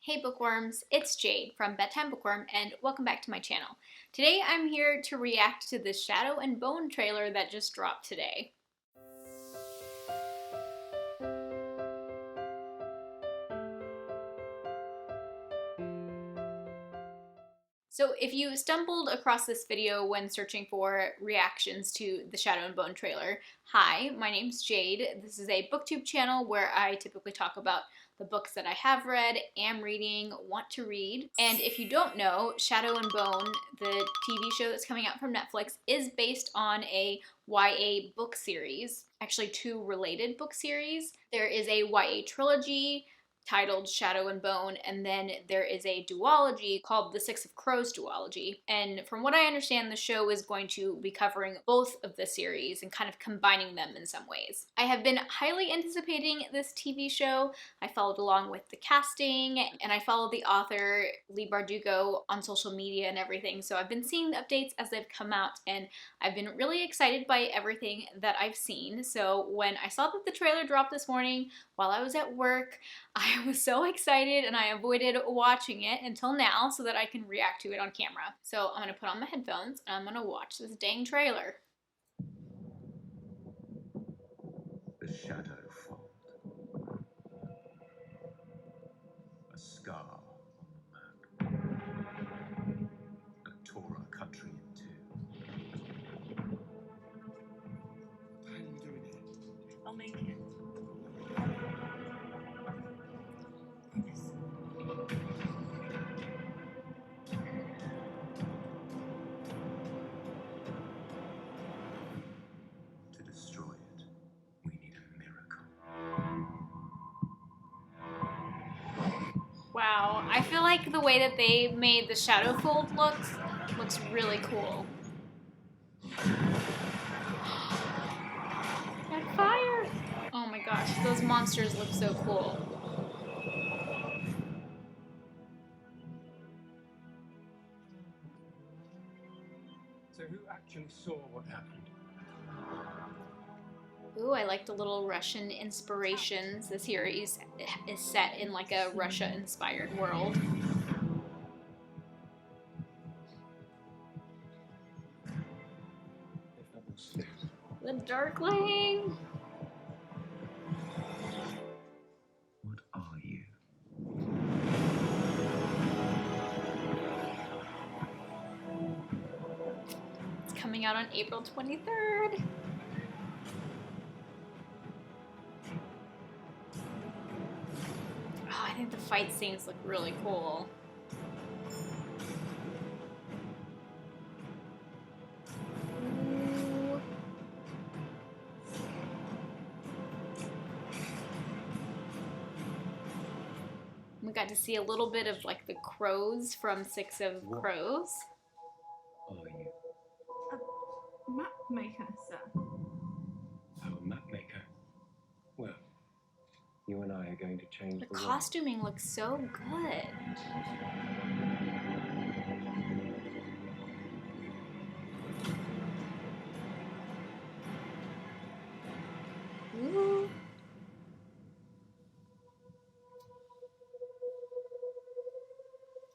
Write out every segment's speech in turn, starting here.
Hey bookworms, it's Jade from Bedtime Bookworm and welcome back to my channel. Today I'm here to react to the Shadow and Bone trailer that just dropped today. So if you stumbled across this video when searching for reactions to the Shadow and Bone trailer, hi, my name's Jade. This is a booktube channel where I typically talk about the books that I have read, am reading, want to read. And if you don't know, Shadow and Bone, the TV show that's coming out from Netflix, is based on a YA book series, actually two related book series. There is a YA trilogy titled Shadow and Bone, and then there is a duology called the Six of Crows duology. And from what I understand, the show is going to be covering both of the series and kind of combining them in some ways. I have been highly anticipating this TV show. I followed along with the casting, and I followed the author, Leigh Bardugo, on social media and everything. So I've been seeing the updates as they've come out, and I've been really excited by everything that I've seen. So when I saw that the trailer dropped this morning while I was at work, I was so excited and I avoided watching it until now so that I can react to it on camera. So I'm gonna put on my headphones and I'm gonna watch this dang trailer. The shadow fold. A scar on the map. That tore our country in two. How are you doing it? I'll make it. To destroy it, we need a miracle. Wow, I feel like the way that they made the shadow fold looks really cool. That fire! Oh my gosh, those monsters look so cool. So who actually saw what happened? Ooh, I like the little Russian inspirations. The series is set in like a Russia-inspired world. The Darkling! What are you? It's coming out on April 23rd. Oh, I think the fight scenes look really cool. Ooh. We got to see a little bit of like the crows from Six of Crows. Are you? A map maker, sir. Our map maker. Well, you and I are going to change The the world. costuming looks so good. Ooh.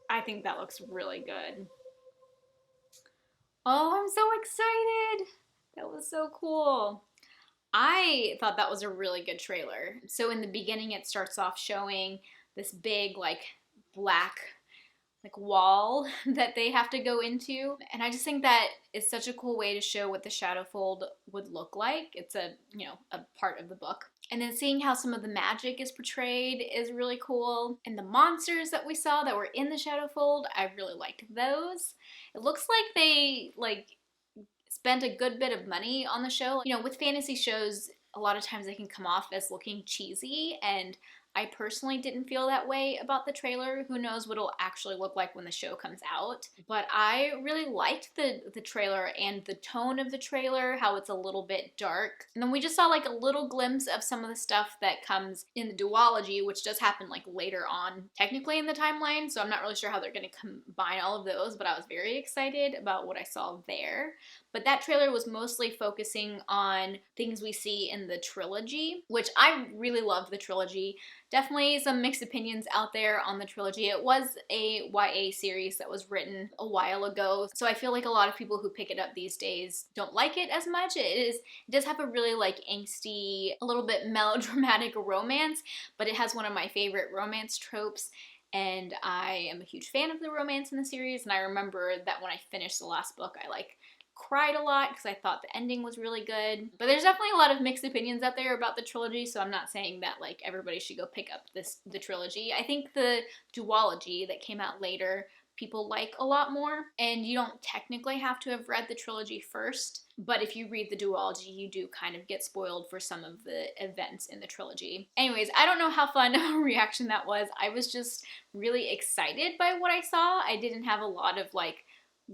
I think that looks really good. Oh, I'm so excited! That was so cool. I thought that was a really good trailer. So in the beginning, it starts off showing this big, like, black, like, wall that they have to go into. And I just think that is such a cool way to show what the shadow fold would look like. It's a, you know, a part of the book. And then seeing how some of the magic is portrayed is really cool. And the monsters that we saw that were in the shadow fold, I really liked those. It looks like they, like, spent a good bit of money on the show. You know, with fantasy shows, a lot of times they can come off as looking cheesy, and I personally didn't feel that way about the trailer. Who knows what it'll actually look like when the show comes out. But I really liked the trailer and the tone of the trailer, how it's a little bit dark. And then we just saw like a little glimpse of some of the stuff that comes in the duology, which does happen like later on, technically in the timeline. So I'm not really sure how they're gonna combine all of those, but I was very excited about what I saw there. But that trailer was mostly focusing on things we see in the trilogy, which I really loved the trilogy. definitely some mixed opinions out there on the trilogy. It was a YA series that was written a while ago, so I feel like a lot of people who pick it up these days don't like it as much. It does have a really like angsty, a little bit melodramatic romance, but it has one of my favorite romance tropes, and I am a huge fan of the romance in the series, and I remember that when I finished the last book, I like cried a lot because I thought the ending was really good. But there's definitely a lot of mixed opinions out there about the trilogy, so I'm not saying that like everybody should go pick up the trilogy. I think the duology that came out later people like a lot more, and you don't technically have to have read the trilogy first, but if you read the duology, you do kind of get spoiled for some of the events in the trilogy. Anyways, I don't know how fun of a reaction that was. I was just really excited by what I saw. I didn't have a lot of like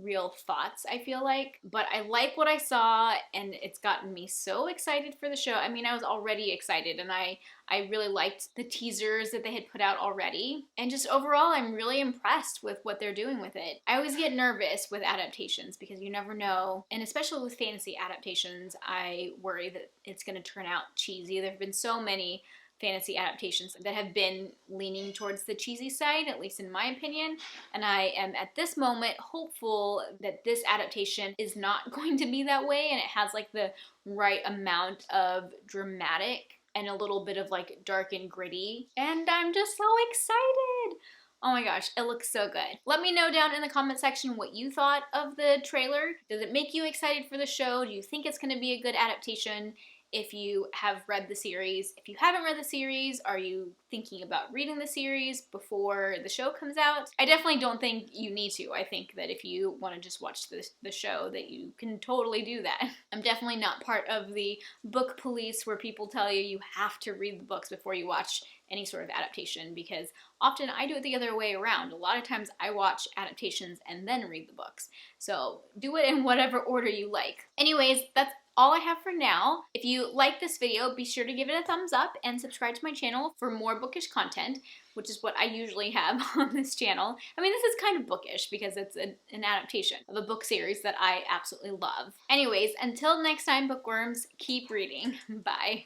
real thoughts, I feel like, but I like what I saw, and it's gotten me so excited for the show. I mean, I was already excited, and I really liked the teasers that they had put out already, and just overall I'm really impressed with what they're doing with it. I always get nervous with adaptations because you never know, and especially with fantasy adaptations, I worry that it's going to turn out cheesy. There have been so many fantasy adaptations that have been leaning towards the cheesy side, at least in my opinion, and I am at this moment hopeful that this adaptation is not going to be that way, and it has like the right amount of dramatic and a little bit of like dark and gritty, and I'm just so excited. Oh my gosh, it looks so good. Let me know down in the comment section what you thought of the trailer. Does it make you excited for the show? Do you think it's going to be a good adaptation? If you have read the series. If you haven't read the series, are you thinking about reading the series before the show comes out? I definitely don't think you need to. I think that if you want to just watch the show, that you can totally do that. I'm definitely not part of the book police where people tell you you have to read the books before you watch any sort of adaptation, because often I do it the other way around. A lot of times I watch adaptations and then read the books. So do it in whatever order you like. Anyways, that's all I have for now. If you like this video, be sure to give it a thumbs up and subscribe to my channel for more bookish content, which is what I usually have on this channel. I mean, this is kind of bookish because it's an adaptation of a book series that I absolutely love. Anyways, until next time, bookworms, keep reading. Bye.